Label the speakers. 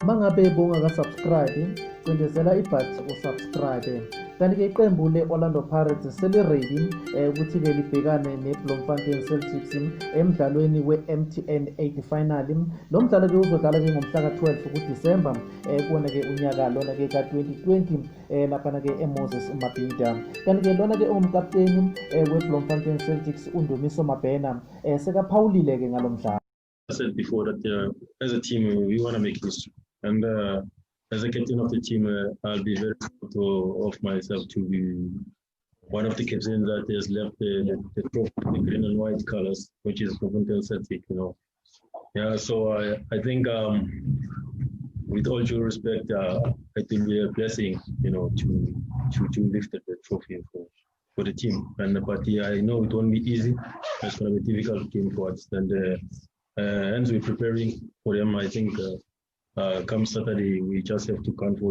Speaker 1: Mangabe bungaka-subscribe, cindezela ibhathi usubscribe. Kanti-ke iqembu le-Orlando Pirates seli-ready ukuthi-ke libhekane ne-Bloemfontein Celtics emdlalweni we-MTN 8 final. Lo mdlalo-ke uzodlala-ke ngomhla ka-12 kuDisemba kuwona-ke unyaka lona-ke ka-2020 laphana-ke eMoses Mabhida. Kanti-ke lona-ke ongumkapteni we-Bloemfontein Celtics uNdumiso Mabhena sekaphawulile-ke ngalo mdlalo.
Speaker 2: I said before that as a team we want to make history, and as a captain of the team, I'll be very proud of myself to be one of the captains that has left the green and white colors, which is Bloemfontein Celtic. Yeah. So I think with all due respect, I think we're a blessing, to lift the trophy for the team. But yeah, I know it won't be easy. It's going to be a difficult game for us, and hence we're preparing for them. I think come Saturday we just have to count for